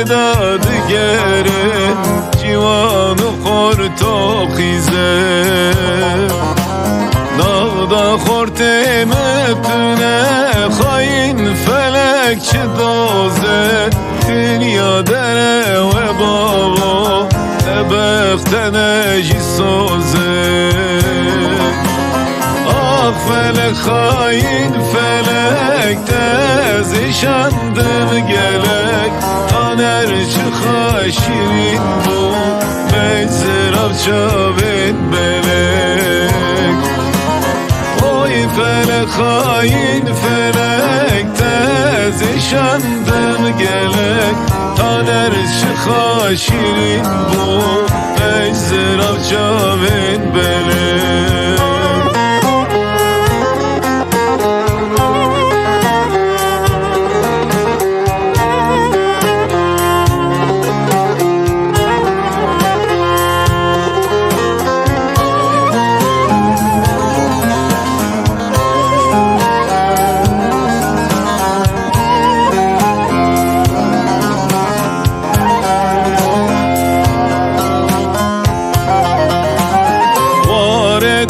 دادگره جوان و خورتاخیزه ناغدا خورتمتونه خاین فلک چه دازه دنیا دره و بابا بختنه جی سازه آخ فلک خاین فلک تزشندم گلک تانر چه خاشیرین بود مجزراب چاوین بلک oy felek hain felek tezişandım gelek taner çıka şirin bu ejzirab çavin belek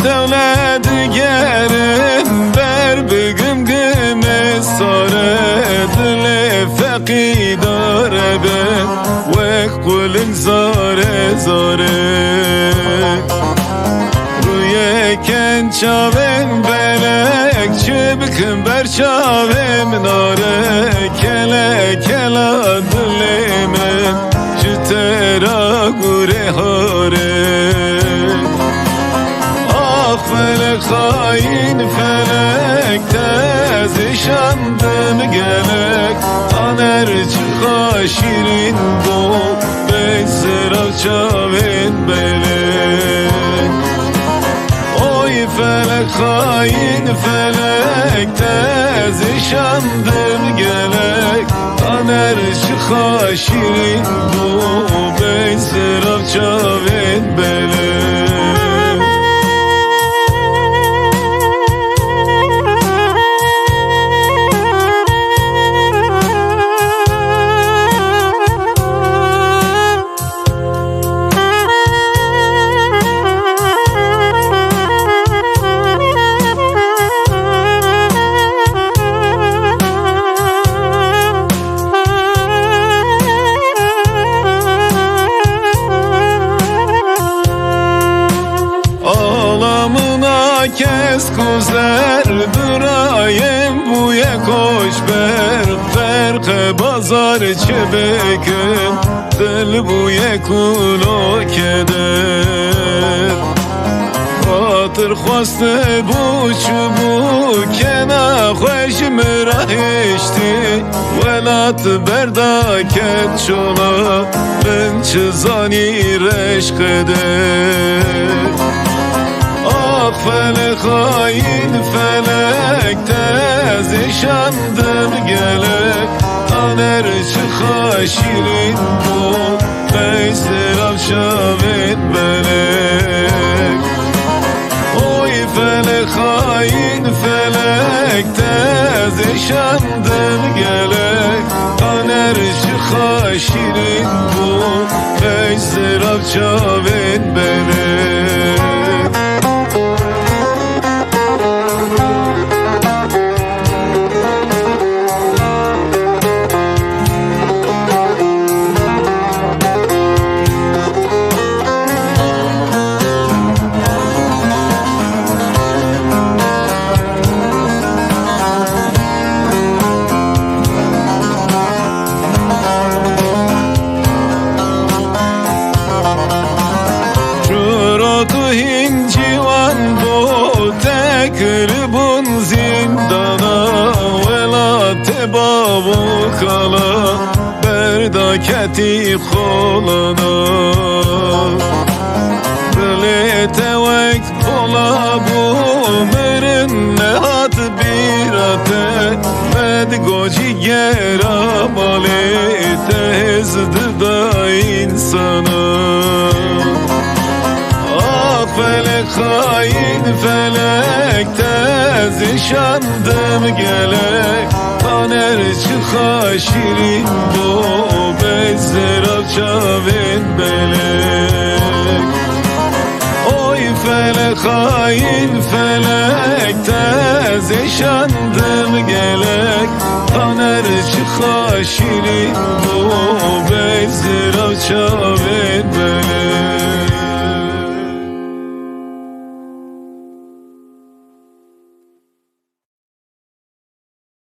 devlet gerin ber bugün gıme sare dile fekidare be ve kulin zare zare rüyeken çavem belek çibkim ber çavem nare kele kela dilemen jitera gure hare felek hain felek tezişandım gelek taner çıka şirin bu bezirav çavin belek oy felek hain felek tezişandım gelek taner çıka şirin bu bezirav çavin belek kes kuzer durayım buye koş ber ferke bazar çebekim dil buye kulo keder hatır xwaste bu çubu kena xoş mirahişti velat berdaket çola ben çizani reşk eder felek hain felek tezişandım gelek taner çıka şirin bu bezirav çavin belek oy felek hain felek tezişandım gelek taner çıka şirin bu bezirav çavin belek civan bu tekribun zindana velate babu kala berdaketi kolana Bilete vek ola bu merin nehat birate med goci gera malete hezd da insana felek hain felek tezişandım gelek taner çıka şirin bu bez belek. Oy felek hain felek, tez eşandım gelek. Taner çıka şirin bu bezir çave